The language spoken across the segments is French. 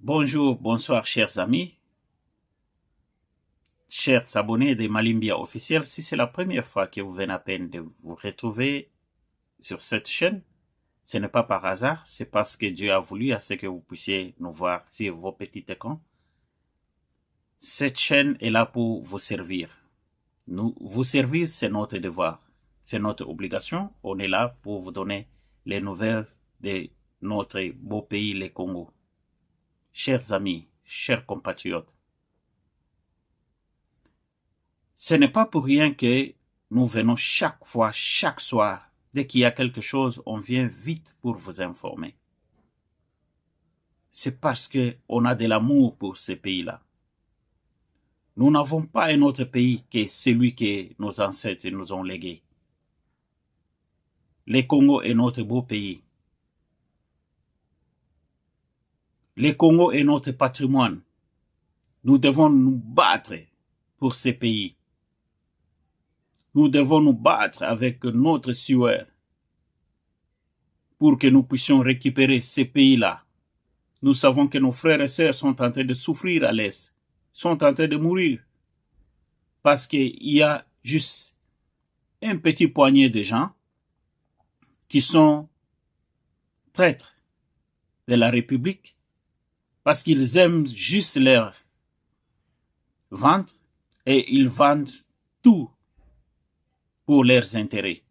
Bonjour, bonsoir chers amis, chers abonnés de Malimbia officiel. Si c'est la première fois que vous venez à peine de vous retrouver sur cette chaîne, ce n'est pas par hasard, c'est parce que Dieu a voulu à ce que vous puissiez nous voir sur vos petits écrans. Cette chaîne est là pour vous servir. Vous servir, c'est notre devoir, c'est notre obligation. On est là pour vous donner les nouvelles de notre beau pays, le Congo. Chers amis, chers compatriotes, ce n'est pas pour rien que nous venons chaque fois, chaque soir, dès qu'il y a quelque chose, on vient vite pour vous informer. C'est parce qu'on a de l'amour pour ce pays-là. Nous n'avons pas un autre pays que celui que nos ancêtres nous ont légué. Le Congo est notre beau pays. Le Congo est notre patrimoine. Nous devons nous battre pour ce pays. Nous devons nous battre avec notre sueur pour que nous puissions récupérer ces pays-là. Nous savons que nos frères et sœurs sont en train de souffrir à l'Est, sont en train de mourir, parce qu'il y a juste un petit poignet de gens qui sont traîtres de la République, parce qu'ils aiment juste leur ventre et ils vendent tout pour leurs intérêts.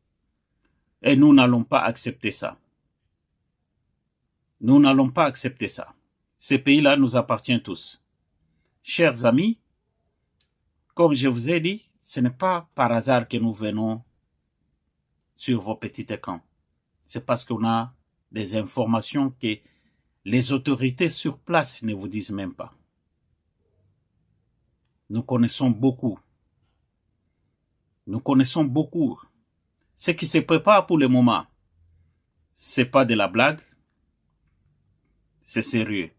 Et nous n'allons pas accepter ça. Nous n'allons pas accepter ça. Ces pays-là nous appartiennent tous. Chers amis, comme je vous ai dit, ce n'est pas par hasard que nous venons sur vos petits écrans. C'est parce qu'on a des informations que les autorités sur place ne vous disent même pas. Nous connaissons beaucoup. Nous connaissons beaucoup. Ce qui se prépare pour le moment, ce n'est pas de la blague, c'est sérieux.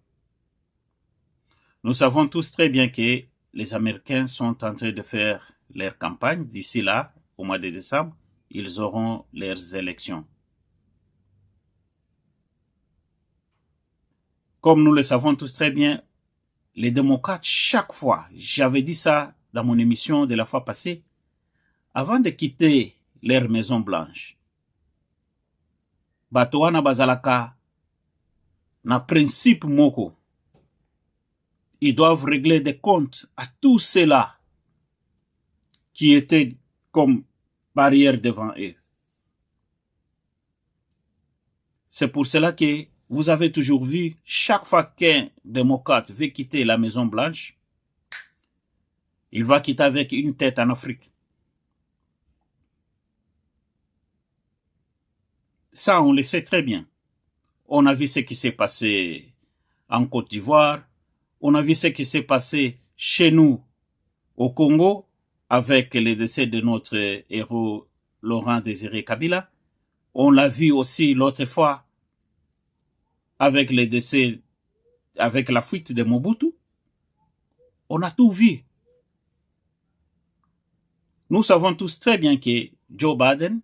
Nous savons tous très bien que les Américains sont en train de faire leur campagne. D'ici là, au mois de décembre, ils auront leurs élections. Comme nous le savons tous très bien, les démocrates, chaque fois, j'avais dit ça dans mon émission de la fois passée, avant de quitter leur Maison Blanche, Batoana Bazalaka, na principe moko, ils doivent régler des comptes à tous ceux-là qui étaient comme barrière devant eux. C'est pour cela que vous avez toujours vu, chaque fois qu'un démocrate veut quitter la Maison Blanche, il va quitter avec une tête en Afrique. Ça, on le sait très bien. On a vu ce qui s'est passé en Côte d'Ivoire. On a vu ce qui s'est passé chez nous, au Congo, avec le décès de notre héros Laurent Désiré Kabila. On l'a vu aussi l'autre fois avec le décès, avec la fuite de Mobutu. On a tout vu. Nous savons tous très bien que Joe Biden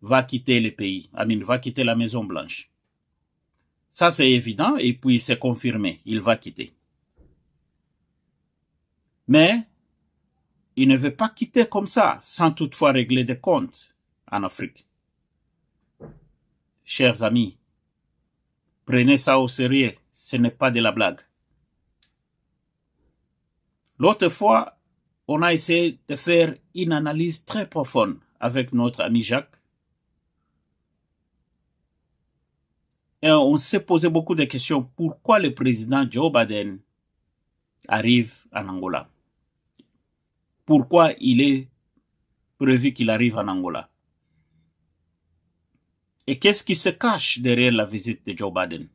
va quitter le pays, va quitter la Maison Blanche. Ça, c'est évident, et puis c'est confirmé, il va quitter. Mais il ne veut pas quitter comme ça, sans toutefois régler des comptes en Afrique. Chers amis, prenez ça au sérieux, ce n'est pas de la blague. L'autre fois, on a essayé de faire une analyse très profonde avec notre ami Jacques. Et on s'est posé beaucoup de questions. Pourquoi le président Joe Biden arrive en Angola? Pourquoi il est prévu qu'il arrive en Angola? Et qu'est-ce qui se cache derrière la visite de Joe Biden?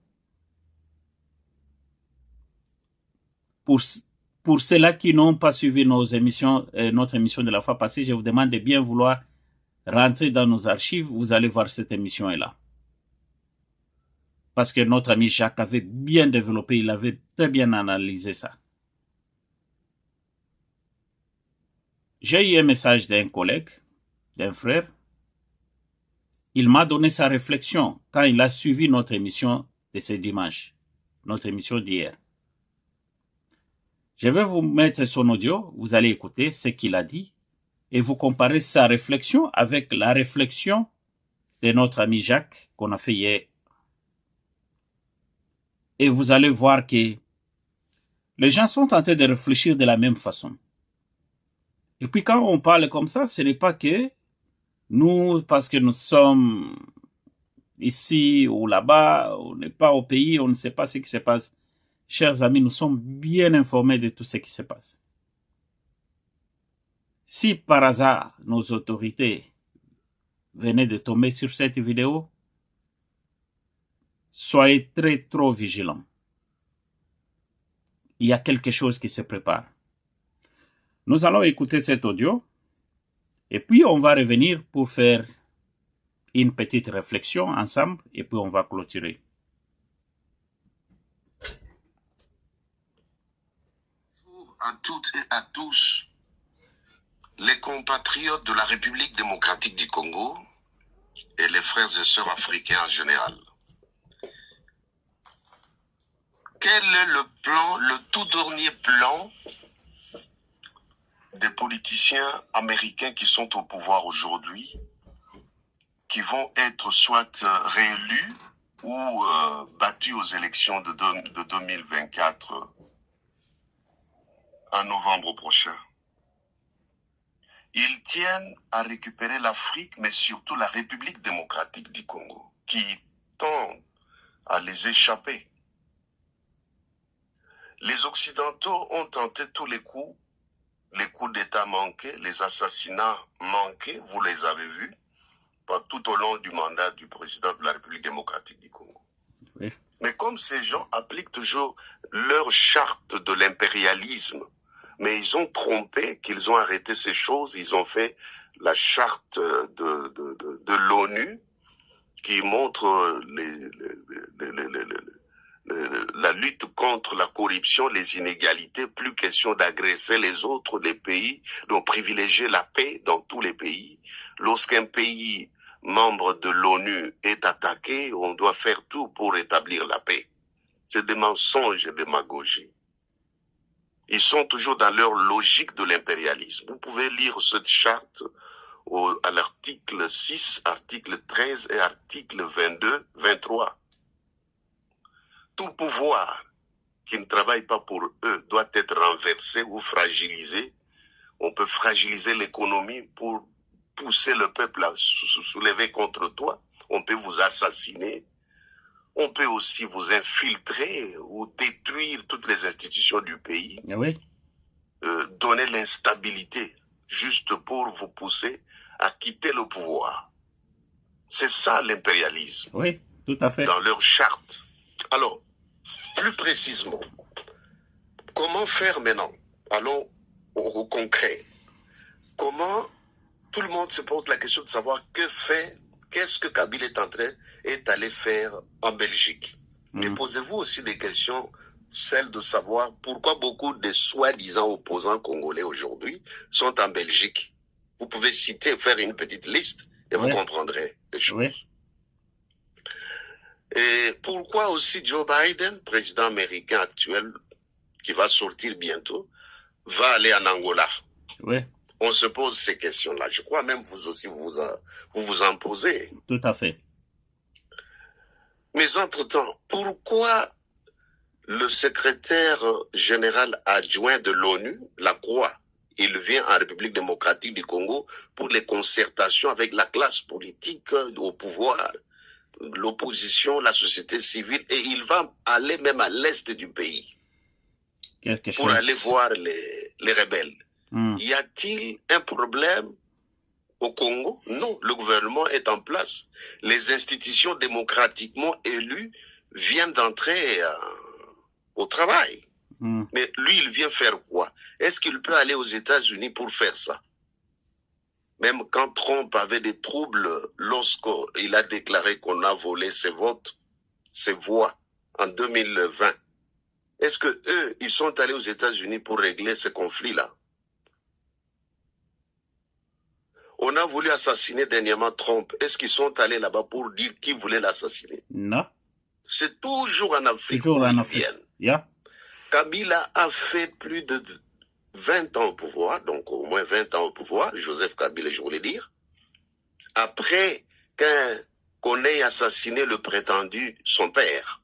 Pour ceux-là qui n'ont pas suivi notre émission de la fois passée, je vous demande de bien vouloir rentrer dans nos archives. Vous allez voir cette émission-là. Parce que notre ami Jacques avait bien développé, il avait très bien analysé ça. J'ai eu un message d'un collègue, d'un frère. Il m'a donné sa réflexion quand il a suivi notre émission de ce dimanche. notre émission d'hier. Je vais vous mettre son audio, vous allez écouter ce qu'il a dit et vous comparez sa réflexion avec la réflexion de notre ami Jacques qu'on a fait hier. Et vous allez voir que les gens sont en train de réfléchir de la même façon. Et puis quand on parle comme ça, ce n'est pas que nous, parce que nous sommes ici ou là-bas, on n'est pas au pays, on ne sait pas ce qui se passe. Chers amis, nous sommes bien informés de tout ce qui se passe. Si par hasard nos autorités venaient de tomber sur cette vidéo, soyez trop vigilants. Il y a quelque chose qui se prépare. Nous allons écouter cet audio et puis on va revenir pour faire une petite réflexion ensemble et puis on va clôturer. Bonjour à toutes et à tous les compatriotes de la République démocratique du Congo et les frères et sœurs africains en général. Quel est le plan, le tout dernier plan des politiciens américains qui sont au pouvoir aujourd'hui, qui vont être soit réélus ou battus aux élections de 2024 en novembre prochain? Ils tiennent à récupérer l'Afrique, mais surtout la République démocratique du Congo, qui tend à les échapper. Les Occidentaux ont tenté tous les coups d'État manqués, les assassinats manqués, vous les avez vus, tout au long du mandat du président de la République démocratique du Congo. Oui. Mais comme ces gens appliquent toujours leur charte de l'impérialisme, mais ils ont trompé, qu'ils ont arrêté ces choses, ils ont fait la charte de l'ONU qui montre la lutte contre la corruption, les inégalités, plus question d'agresser les autres, les pays, donc privilégier la paix dans tous les pays. Lorsqu'un pays membre de l'ONU est attaqué, on doit faire tout pour établir la paix. C'est des mensonges et des démagogies. Ils sont toujours dans leur logique de l'impérialisme. Vous pouvez lire cette charte à l'article 6, article 13 et article 22, 23. Tout pouvoir qui ne travaille pas pour eux doit être renversé ou fragilisé. On peut fragiliser l'économie pour pousser le peuple à se soulever contre toi. On peut vous assassiner. On peut aussi vous infiltrer ou détruire toutes les institutions du pays. Oui. Donner l'instabilité juste pour vous pousser à quitter le pouvoir. C'est ça l'impérialisme. Oui, tout à fait. Dans leur charte. Alors, plus précisément, comment faire maintenant? Allons au concret. Comment tout le monde se pose la question de savoir qu'est-ce que Kabila est allé faire en Belgique. Et posez-vous aussi des questions, celles de savoir pourquoi beaucoup de soi-disant opposants congolais aujourd'hui sont en Belgique. Vous pouvez citer, faire une petite liste et vous comprendrez les choses. Oui. Et pourquoi aussi Joe Biden, président américain actuel, qui va sortir bientôt, va aller en Angola? Oui. On se pose ces questions-là. Je crois même vous aussi, vous vous en posez. Tout à fait. Mais entre-temps, pourquoi le secrétaire général adjoint de l'ONU, Lacroix, il vient en République démocratique du Congo pour les concertations avec la classe politique au pouvoir, l'opposition, la société civile, et il va aller même à l'est du pays pour aller voir les rebelles. Y a-t-il un problème au Congo? Non, le gouvernement est en place. Les institutions démocratiquement élues viennent d'entrer au travail. Mais lui, il vient faire quoi? Est-ce qu'il peut aller aux États-Unis pour faire ça? Même quand Trump avait des troubles lorsqu'il a déclaré qu'on a volé ses votes, ses voix en 2020, est-ce que eux, ils sont allés aux États-Unis pour régler ce conflit-là? On a voulu assassiner dernièrement Trump. Est-ce qu'ils sont allés là-bas pour dire qui voulait l'assassiner? Non. C'est toujours en Afrique Toujours où en ils Afrique. viennent. Yeah. Kabila a fait plus de 20 ans au pouvoir, donc au moins 20 ans au pouvoir, Joseph Kabila, je voulais dire, après qu'on ait assassiné le prétendu, son père.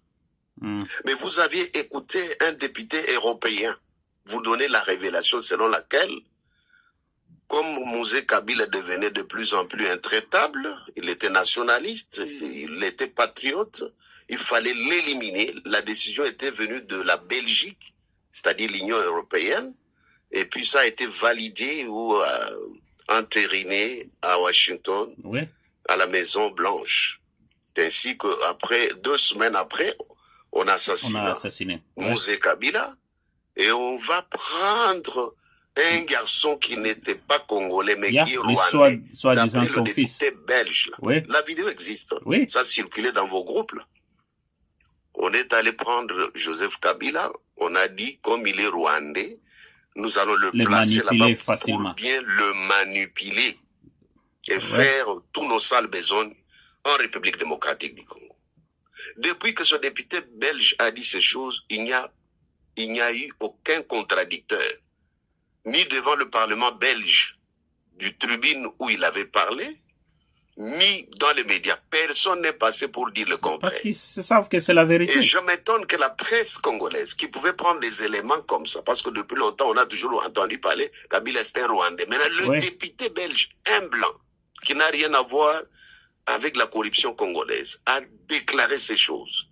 Mais vous aviez écouté un député européen vous donner la révélation selon laquelle, comme Mosé Kabila devenait de plus en plus intraitable, il était nationaliste, il était patriote, il fallait l'éliminer. La décision était venue de la Belgique, c'est-à-dire l'Union européenne, et puis ça a été validé ou entériné à Washington, Oui. à la Maison Blanche. Ainsi qu'après, 2 semaines après, on a assassiné Mosé Kabila, et on va prendre un garçon qui n'était pas congolais, mais qui est rwandais, d'après le député belge. Là. Oui. La vidéo existe. Oui. Ça circulait dans vos groupes. Là. On est allé prendre Joseph Kabila, on a dit, comme il est rwandais, nous allons le placer là-bas pour bien le manipuler et faire tous nos sales besognes en République démocratique du Congo. Depuis que ce député belge a dit ces choses, il n'y a eu aucun contradicteur, ni devant le Parlement belge du tribune où il avait parlé, ni dans les médias. Personne n'est passé pour dire le contraire. Parce qu'ils savent que c'est la vérité. Et je m'étonne que la presse congolaise, qui pouvait prendre des éléments comme ça, parce que depuis longtemps, on a toujours entendu parler Kabila c'était un Rwandais. Maintenant, le député belge, un blanc, qui n'a rien à voir avec la corruption congolaise, a déclaré ces choses.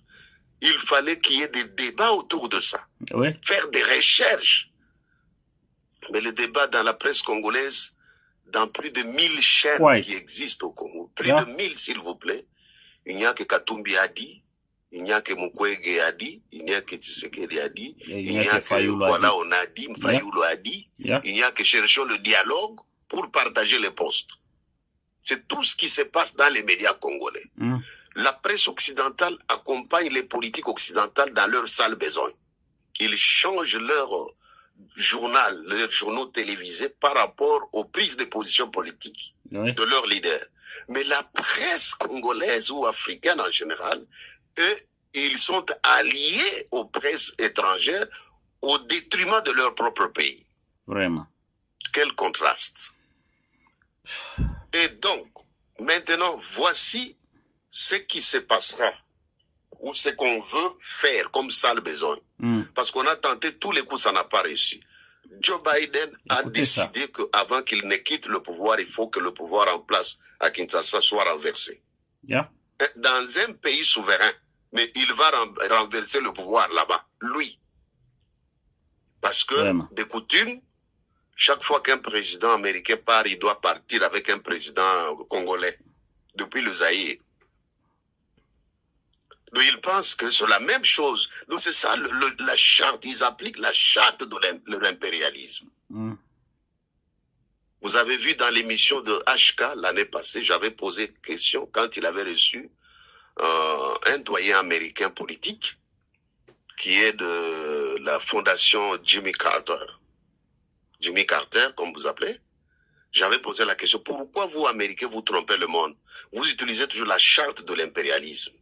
Il fallait qu'il y ait des débats autour de ça. Faire des recherches. Mais le débat dans la presse congolaise, dans plus de 1000 chaînes qui existent au Congo, plus de 1000 s'il vous plaît, il n'y a que Katumbi a dit, il n'y a que Mukwege a dit, il n'y a que Tshisekedi a dit, il n'y a que voilà on a dit, Mfayulu a dit, il n'y a que cherchons le dialogue pour partager les postes. C'est tout ce qui se passe dans les médias congolais. La presse occidentale accompagne les politiques occidentales dans leurs sales besoins. Ils changent leur journal, leurs journaux télévisés par rapport aux prises de position politiques de leurs leaders. Mais la presse congolaise ou africaine en général, eux, ils sont alliés aux presses étrangères au détriment de leur propre pays. Vraiment. Quel contraste. Et donc, maintenant, voici ce qui se passera ou ce qu'on veut faire comme ça le besoin. Parce qu'on a tenté tous les coups, ça n'a pas réussi. Joe Biden a décidé qu'avant qu'il ne quitte le pouvoir, il faut que le pouvoir en place à Kinshasa soit renversé. Dans un pays souverain, mais il va renverser le pouvoir là-bas, lui. Parce que, de coutume, chaque fois qu'un président américain part, il doit partir avec un président congolais, depuis le Zaïre. Donc, ils pensent que c'est la même chose. Donc, c'est ça la charte. Ils appliquent la charte de leur impérialisme. Vous avez vu dans l'émission de HK l'année passée, j'avais posé une question quand il avait reçu un doyen américain politique qui est de la fondation Jimmy Carter. Jimmy Carter, comme vous appelez. J'avais posé la question, pourquoi vous, Américains, vous trompez le monde? Vous utilisez toujours la charte de l'impérialisme.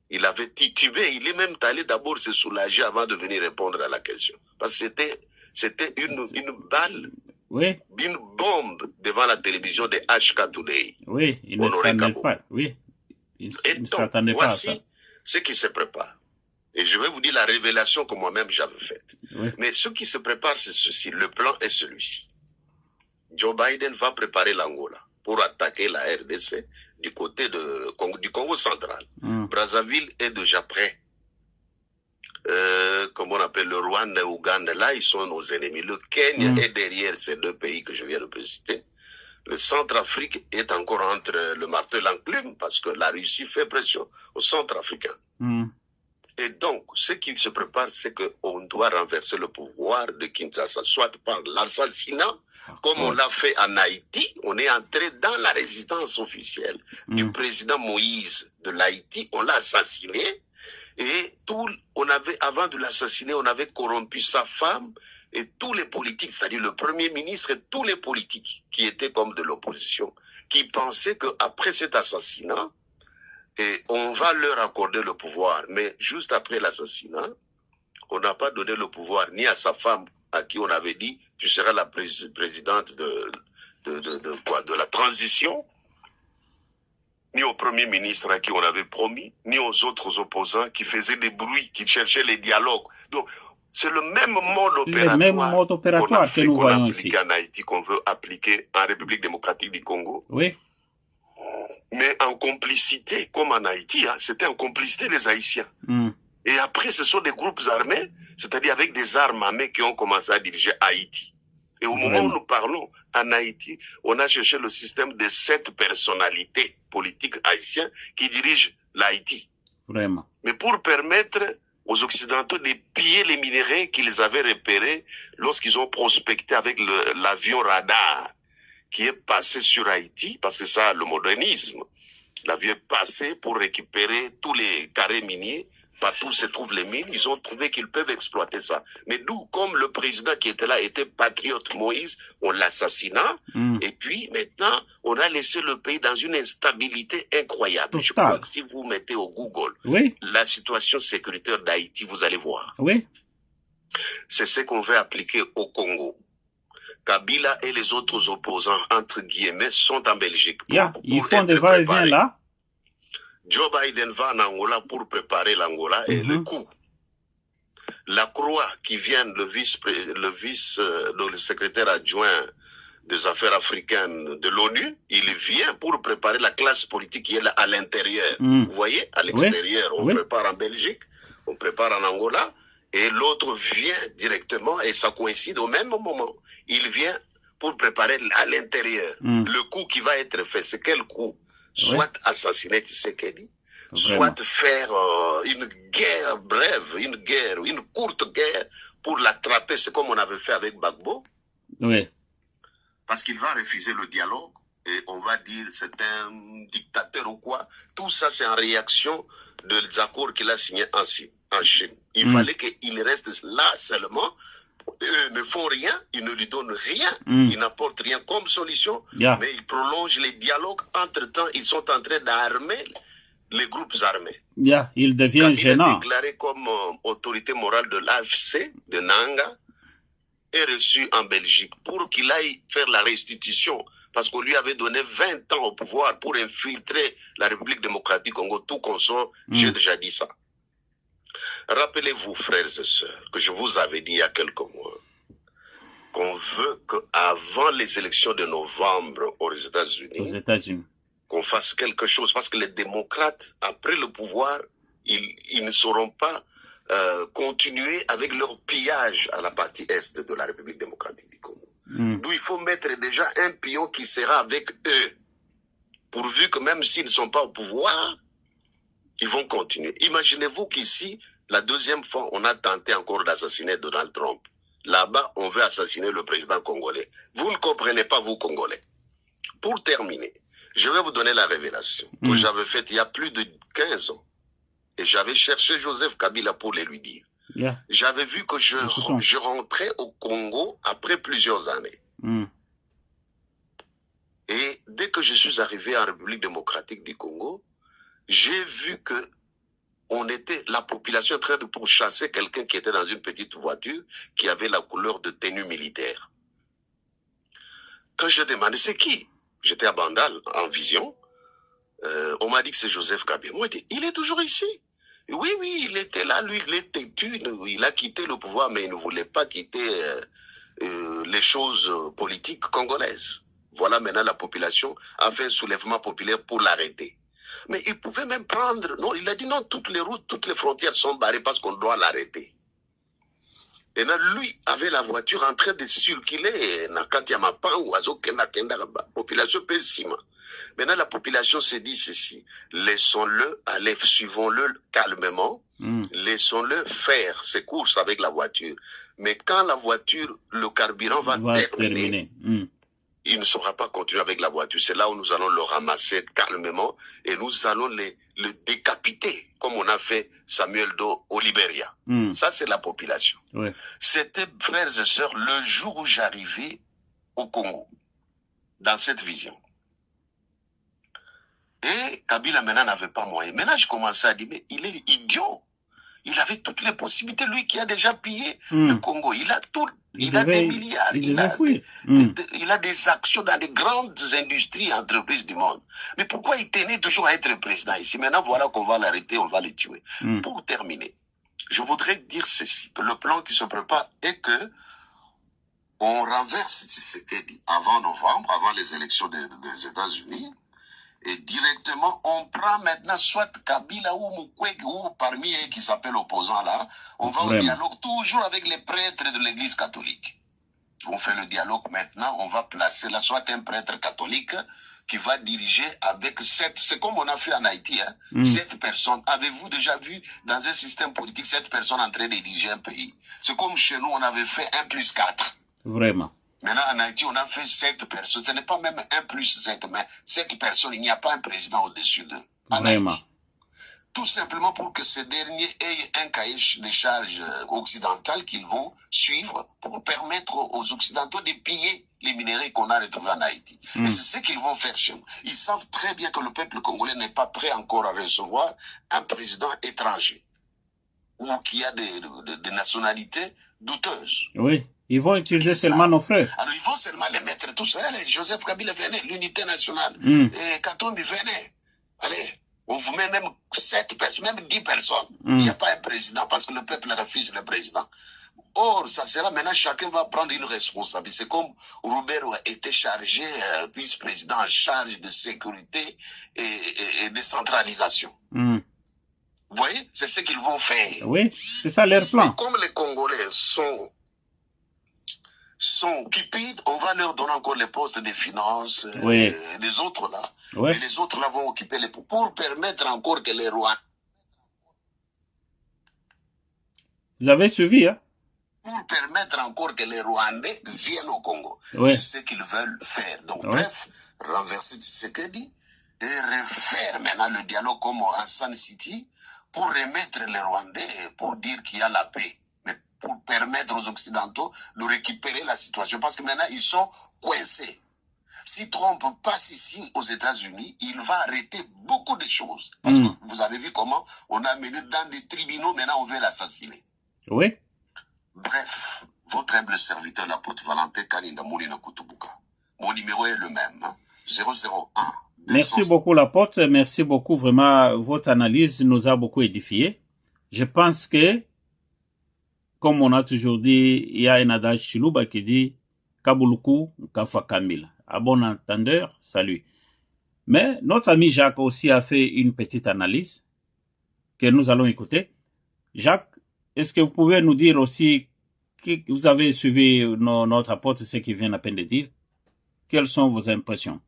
Il avait titubé, il est même allé d'abord se soulager avant de venir répondre à la question. Parce que c'était une balle, une bombe devant la télévision de HK Today. Oui, il ne s'attendait pas. Oui, il ne s'attendait pas à ça. Voici ce qui se prépare. Et je vais vous dire la révélation que moi-même j'avais faite. Mais ce qui se prépare, c'est ceci. Le plan est celui-ci. Joe Biden va préparer l'Angola pour attaquer la RDC du côté du Congo central. Brazzaville est déjà prêt. Comme on appelle le Rwanda et l'Ouganda, là, ils sont nos ennemis. Le Kenya est derrière ces deux pays que je viens de préciser. Le Centrafrique est encore entre le marteau et l'enclume parce que la Russie fait pression au Centrafricain. Et donc, ce qui se prépare, c'est qu'on doit renverser le pouvoir de Kinshasa, soit par l'assassinat, comme on l'a fait en Haïti. On est entré dans la résistance officielle du président Moïse de l'Haïti. On l'a assassiné. Et avant de l'assassiner, on avait corrompu sa femme et tous les politiques, c'est-à-dire le premier ministre et tous les politiques qui étaient comme de l'opposition, qui pensaient qu'après cet assassinat, Et on va leur accorder le pouvoir. Mais juste après l'assassinat, on n'a pas donné le pouvoir ni à sa femme, à qui on avait dit, tu seras la présidente de la transition, ni au premier ministre à qui on avait promis, ni aux autres opposants qui faisaient des bruits, qui cherchaient les dialogues. Donc, c'est le même mode opératoire que nous voyons ici en Haïti, qu'on veut appliquer en République démocratique du Congo. Oui. Mais en complicité, comme en Haïti, hein, c'était en complicité des Haïtiens. Et après, ce sont des groupes armés, c'est-à-dire avec des armes armées qui ont commencé à diriger Haïti. Et au moment où nous parlons, en Haïti, on a cherché le système de 7 personnalités politiques haïtiennes qui dirigent l'Haïti. Vraiment. Mais pour permettre aux Occidentaux de piller les minéraux qu'ils avaient repérés lorsqu'ils ont prospecté avec l'avion radar qui est passé sur Haïti, parce que ça, le modernisme, l'avion est passé pour récupérer tous les carrés miniers. Partout où se trouvent les mines, ils ont trouvé qu'ils peuvent exploiter ça. Mais d'où, comme le président qui était là était patriote Moïse, on l'assassina. Et puis, maintenant, on a laissé le pays dans une instabilité incroyable. Total. Je crois que si vous mettez au Google la situation sécuritaire d'Haïti, vous allez voir. Oui. C'est ce qu'on veut appliquer au Congo. Kabila et les autres opposants, entre guillemets, sont en Belgique. Ils font des va-et-vient là. Joe Biden va en Angola pour préparer l'Angola et le coup. La Croix qui vient, le secrétaire adjoint des affaires africaines de l'ONU, il vient pour préparer la classe politique qui est là à l'intérieur. Vous voyez, à l'extérieur, on prépare en Belgique, on prépare en Angola, et l'autre vient directement, et ça coïncide au même moment. Il vient pour préparer à l'intérieur. Le coup qui va être fait, c'est quel coup? Soit assassiner Tshisekedi, soit faire une guerre brève, une courte guerre pour l'attraper. C'est comme on avait fait avec Gbagbo. Oui. Parce qu'il va refuser le dialogue et on va dire c'est un dictateur ou quoi. Tout ça, c'est en réaction des accords qu'il a signés en Chine. Il fallait qu'il reste là seulement. Eux ne font rien, ils ne lui donnent rien, ils n'apportent rien comme solution, mais ils prolongent les dialogues. Entre-temps, ils sont en train d'armer les groupes armés. Il devient gênant. Il est déclaré comme autorité morale de l'AFC, de Nanga, et reçu en Belgique pour qu'il aille faire la restitution, parce qu'on lui avait donné 20 ans au pouvoir pour infiltrer la République démocratique Congo, tout consort, j'ai déjà dit ça. Rappelez-vous, frères et sœurs, que je vous avais dit il y a quelques mois, qu'on veut qu'avant les élections de novembre aux États-Unis, qu'on fasse quelque chose, parce que les démocrates, après le pouvoir, ils ne sauront pas continuer avec leur pillage à la partie est de la République démocratique du Congo. D'où il faut mettre déjà un pion qui sera avec eux, pourvu que même s'ils ne sont pas au pouvoir, ils vont continuer. Imaginez-vous qu'ici, la deuxième fois, on a tenté encore d'assassiner Donald Trump. Là-bas, on veut assassiner le président congolais. Vous ne comprenez pas, vous, Congolais. Pour terminer, je vais vous donner la révélation que j'avais faite il y a plus de 15 ans. Et j'avais cherché Joseph Kabila pour le lui dire. J'avais vu que je rentrais au Congo après plusieurs années. Et dès que je suis arrivé en République démocratique du Congo, j'ai vu que la population en train de pourchasser quelqu'un qui était dans une petite voiture qui avait la couleur de tenue militaire. Quand je demandais c'est qui, j'étais à Bandal en vision, on m'a dit que c'est Joseph Kabila. Moi, j'ai dit, il est toujours ici. Oui, il était là, lui, il est têtu, il a quitté le pouvoir, mais il ne voulait pas quitter les choses politiques congolaises. Voilà, maintenant la population a fait un soulèvement populaire pour l'arrêter. Mais il pouvait même prendre... Non, il a dit non, toutes les routes, toutes les frontières sont barrées parce qu'on doit l'arrêter. Et là, lui avait la voiture en train de circuler. La population pésime. Maintenant, la population s'est dit ceci. Laissons-le aller, suivons-le calmement. Laissons-le faire ses courses avec la voiture. Mais quand la voiture, le carburant va terminer. Il ne saura pas continuer avec la voiture. C'est là où nous allons le ramasser calmement et nous allons le décapiter, comme on a fait Samuel Doe au Libéria. Ça, c'est la population. C'était, frères et sœurs, le jour où j'arrivais au Congo, dans cette vision. Et Kabila maintenant n'avait pas moyen. Maintenant, je commençais à dire, mais il est idiot. Il avait toutes les possibilités, lui qui a déjà pillé le Congo. Il a tout, il a des milliards, il a des actions dans des grandes industries, entreprises du monde. Mais pourquoi il tenait toujours à être président ici? Maintenant, voilà qu'on va l'arrêter, on va le tuer. Pour terminer, je voudrais dire ceci, que le plan qui se prépare est que on renverse Tshisekedi avant novembre, avant les élections des États-Unis. Et directement, on prend maintenant soit Kabila ou Mukwege ou parmi eux qui s'appellent opposants là, on va au dialogue toujours avec les prêtres de l'église catholique. On fait le dialogue maintenant, on va placer là soit un prêtre catholique qui va diriger avec 7, c'est comme on a fait en Haïti, hein, 7 personnes. Avez-vous déjà vu dans un système politique 7 personnes en train de diriger un pays? C'est comme chez nous, on avait fait 1+4. Vraiment. Maintenant, en Haïti, on a fait 7 personnes. Ce n'est pas même 1+7, mais 7 personnes. Il n'y a pas un président au-dessus d'eux. Vraiment. Haïti. Tout simplement pour que ces derniers aient un cahier de charges occidental qu'ils vont suivre pour permettre aux Occidentaux de piller les minéraux qu'on a retrouvés en Haïti. Et c'est ce qu'ils vont faire chez nous. Ils savent très bien que le peuple congolais n'est pas prêt encore à recevoir un président étranger ou qui a des nationalités douteuses. Oui. Ils vont utiliser seulement nos frères. Alors, ils vont seulement les mettre tous. Allez, Joseph Kabila venait, l'unité nationale. Et Katumbi venait. Allez, on vous met même 7 personnes, même 10 personnes. Il n'y a pas un président parce que le peuple refuse le président. Or, ça sera maintenant, chacun va prendre une responsabilité. C'est comme Robert a été chargé, vice-président en charge de sécurité et de centralisation. Vous voyez, c'est ce qu'ils vont faire. Oui, c'est ça leur plan. Et comme les Congolais sont cupides, on va leur donner encore les postes des finances, les autres là. Et les autres là vont occuper les pour permettre encore que les rois. Vous avez suivi, hein? Pour permettre encore que les Rwandais viennent au Congo. C'est ce qu'ils veulent faire. Donc, bref, renverser Tshisekedi et refaire maintenant le dialogue comme en Sun City pour remettre les Rwandais pour dire qu'il y a la paix. Pour permettre aux Occidentaux de récupérer la situation. Parce que maintenant, ils sont coincés. Si Trump passe ici aux États-Unis, il va arrêter beaucoup de choses. Parce que vous avez vu comment on a mené dans des tribunaux, maintenant on veut l'assassiner. Oui. Bref, votre humble serviteur, l'apôtre Valentin Kaninda Moulina Kutubuka. Mon numéro est le même, hein, 001. Merci beaucoup, l'apôtre. Merci beaucoup. Vraiment, votre analyse nous a beaucoup édifié. Je pense que comme on a toujours dit, il y a un adage chilouba qui dit Kabuluku Kafa Kamil. À bon entendeur, salut. Mais notre ami Jacques aussi a fait une petite analyse que nous allons écouter. Jacques, est-ce que vous pouvez nous dire aussi que vous avez suivi notre apôtre, ce qu'il vient à peine de dire? Quelles sont vos impressions?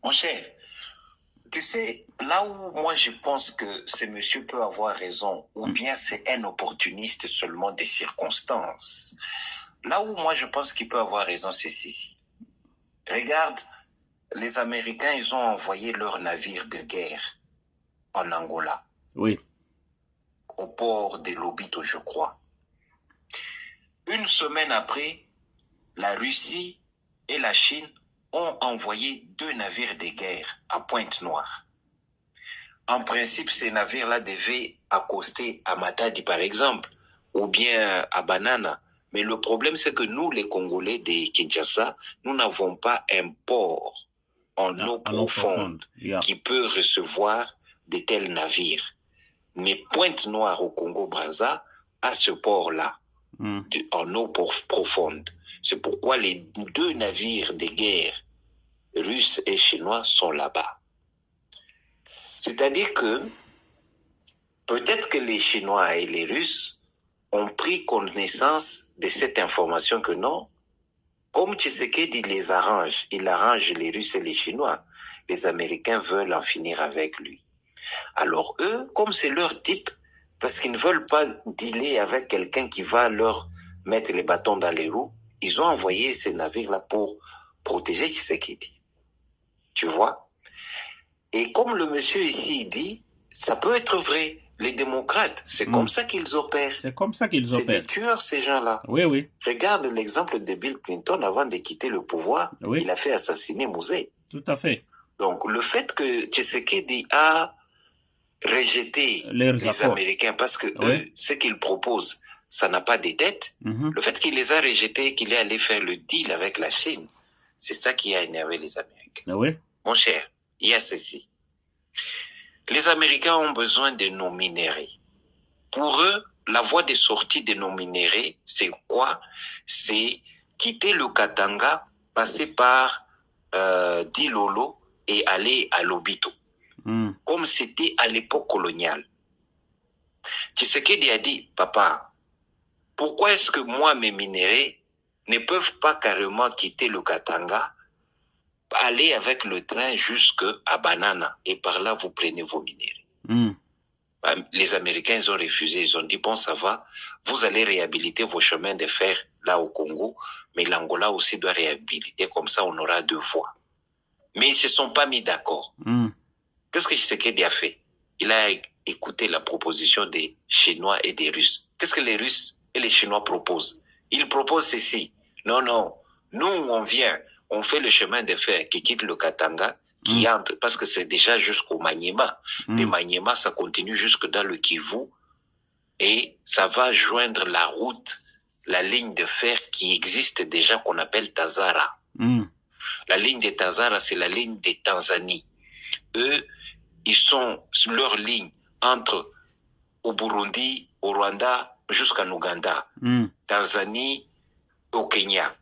Mon cher, tu sais, là où moi je pense que ce monsieur peut avoir raison, ou bien c'est un opportuniste seulement des circonstances. Là où moi je pense qu'il peut avoir raison, c'est ceci. Regarde, les Américains, ils ont envoyé leurs navires de guerre en Angola. Oui. Au port de Lobito, je crois. Une semaine après, la Russie et la Chine ont envoyé 2 navires de guerre à Pointe-Noire. En principe, ces navires-là devaient accoster à Matadi, par exemple, ou bien à Banana. Mais le problème, c'est que nous, les Congolais de Kinshasa, nous n'avons pas un port en eau profonde qui peut recevoir de tels navires. Mais Pointe-Noire au Congo-Brazza a ce port-là, en eau profonde. C'est pourquoi les 2 navires de guerre russes et chinois sont là-bas. C'est-à-dire que peut-être que les Chinois et les Russes ont pris connaissance de cette information que non, comme Tshisekedi les arrange, il arrange les Russes et les Chinois, les Américains veulent en finir avec lui. Alors eux, comme c'est leur type, parce qu'ils ne veulent pas dealer avec quelqu'un qui va leur mettre les bâtons dans les roues, ils ont envoyé ces navires-là pour protéger Tshisekedi. Tu vois? Et comme le monsieur ici dit, ça peut être vrai. Les démocrates, c'est comme ça qu'ils opèrent. C'est comme ça qu'ils opèrent. C'est des tueurs, ces gens-là. Oui, oui. Regarde l'exemple de Bill Clinton avant de quitter le pouvoir. Oui. Il a fait assassiner Mouzé. Tout à fait. Donc, le fait que Tshisekedi a rejeté les Américains, parce que eux, ce qu'ils proposent, ça n'a pas des dettes. Le fait qu'il les a rejetés, qu'il est allé faire le deal avec la Chine, c'est ça qui a énervé les Américains. Mon cher, il y a ceci. Les Américains ont besoin de nos minéraux. Pour eux, la voie de sortie de nos minéraux, c'est quoi? C'est quitter le Katanga, passer par Dilolo et aller à Lobito. Comme c'était à l'époque coloniale. Tshisekedi a dit, papa, pourquoi est-ce que moi, mes minéraux ne peuvent pas carrément quitter le Katanga, aller avec le train jusqu'à Banana, et par là, vous prenez vos minéraux. Les Américains, ils ont refusé. Ils ont dit, bon, ça va, vous allez réhabiliter vos chemins de fer là au Congo, mais l'Angola aussi doit réhabiliter, comme ça, on aura 2 voies. Mais ils ne se sont pas mis d'accord. Qu'est-ce que Tshisekedi a fait? Il a écouté la proposition des Chinois et des Russes. Qu'est-ce que les Russes et les Chinois proposent? Ils proposent ceci. Non, non, nous, on vient, on fait le chemin de fer qui quitte le Katanga, qui entre, parce que c'est déjà jusqu'au Maniema. De Maniema, ça continue jusque dans le Kivu, et ça va joindre la route, la ligne de fer qui existe déjà, qu'on appelle Tazara. La ligne de Tazara, c'est la ligne de Tanzanie. Eux, ils sont sur leur ligne entre au Burundi, au Rwanda, jusqu'en Ouganda, Tanzanie, au Kenya.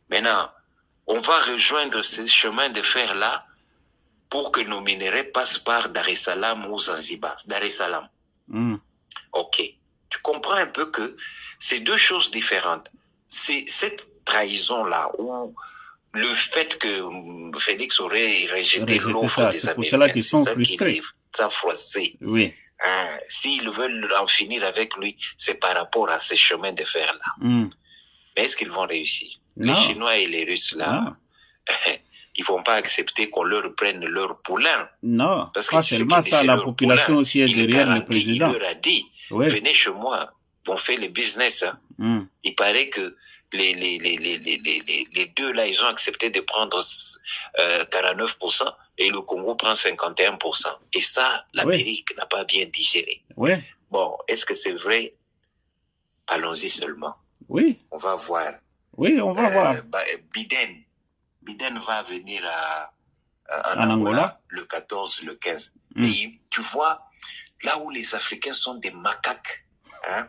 Maintenant, on va rejoindre ce chemin de fer-là pour que nos minéraux passent par Dar es Salaam ou Zanzibar. Dar es Salaam. Ok. Tu comprends un peu que c'est 2 choses différentes. C'est cette trahison-là où le fait que Félix aurait rejeté l'offre des Américains, c'est pour cela qu'ils sont frustrés. Ça froissé. Oui. S'ils veulent en finir avec lui, c'est par rapport à ces chemins de fer-là. Mais est-ce qu'ils vont réussir? Les Chinois et les Russes, là, ils vont pas accepter qu'on leur prenne leur poulain. Non, parce pas seulement ça, la population aussi est derrière le président. Il leur a dit, venez chez moi, on fait le business. Il paraît que les deux là, ils ont accepté de prendre 49% et le Congo prend 51%. Et ça, l'Amérique n'a pas bien digéré. Bon, est-ce que c'est vrai? Allons-y seulement. On va voir. On va voir. Biden va venir en Angola le 14, le 15. Et tu vois, là où les Africains sont des macaques, hein,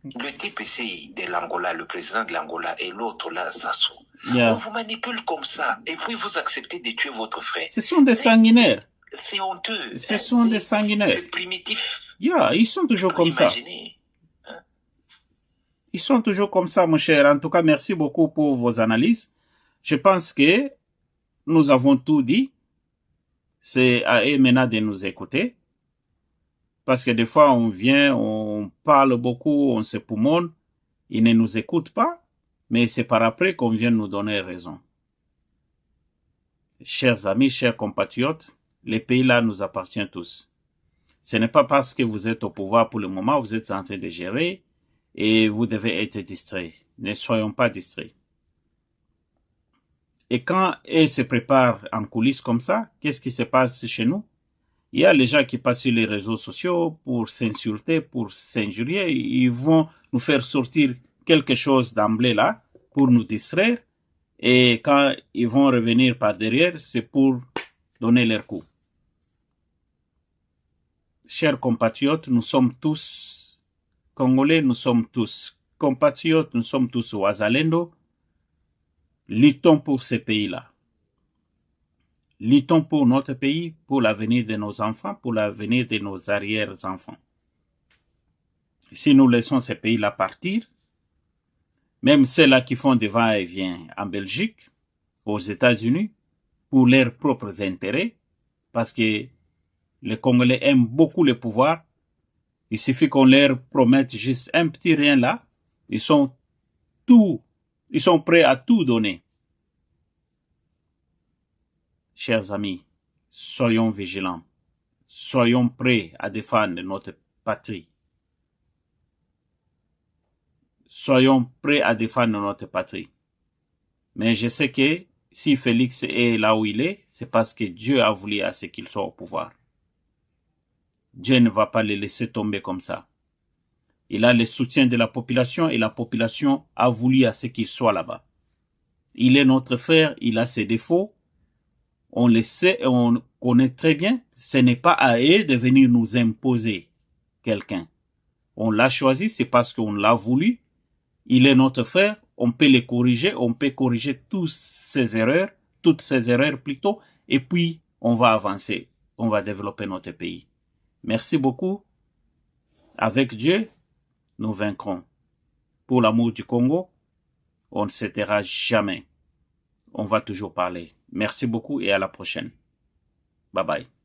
le type ici de l'Angola, le président de l'Angola, et l'autre là, Sassou, on vous manipule comme ça, et puis vous acceptez de tuer votre frère. Ce sont des sanguinaires. C'est honteux. Ce sont des sanguinaires. C'est primitif. Ils sont toujours comme ça. Ils sont toujours comme ça, mon cher. En tout cas, merci beaucoup pour vos analyses. Je pense que nous avons tout dit. C'est à eux maintenant de nous écouter. Parce que des fois, on vient, on parle beaucoup, on se poumonne. Ils ne nous écoutent pas. Mais c'est par après qu'on vient nous donner raison. Chers amis, chers compatriotes, les pays-là nous appartiennent tous. Ce n'est pas parce que vous êtes au pouvoir pour le moment, vous êtes en train de gérer et vous devez être distrait. Ne soyons pas distraits. Et quand ils se préparent en coulisses comme ça, qu'est-ce qui se passe chez nous? Il y a les gens qui passent sur les réseaux sociaux pour s'insulter, pour s'injurier. Ils vont nous faire sortir quelque chose d'emblée là pour nous distraire. Et quand ils vont revenir par derrière, c'est pour donner leur coup. Chers compatriotes, nous sommes tous Congolais, nous sommes tous compatriotes, nous sommes tous Wazalendo. Luttons pour ces pays-là. Luttons pour notre pays, pour l'avenir de nos enfants, pour l'avenir de nos arrière-enfants. Si nous laissons ces pays-là partir, même ceux-là qui font des va-et-vient en Belgique, aux États-Unis, pour leurs propres intérêts, parce que les Congolais aiment beaucoup le pouvoir, il suffit qu'on leur promette juste un petit rien là, ils sont prêts à tout donner. Chers amis, soyons vigilants. Soyons prêts à défendre notre patrie. Soyons prêts à défendre notre patrie. Mais je sais que si Félix est là où il est, c'est parce que Dieu a voulu à ce qu'il soit au pouvoir. Dieu ne va pas le laisser tomber comme ça. Il a le soutien de la population et la population a voulu à ce qu'il soit là-bas. Il est notre frère, il a ses défauts. On le sait et on connaît très bien. Ce n'est pas à eux de venir nous imposer quelqu'un. On l'a choisi, c'est parce qu'on l'a voulu. Il est notre frère, on peut le corriger, on peut corriger toutes ces erreurs plutôt, et puis on va avancer, on va développer notre pays. Merci beaucoup. Avec Dieu, nous vaincrons. Pour l'amour du Congo, on ne se taira jamais. On va toujours parler. Merci beaucoup et à la prochaine. Bye bye.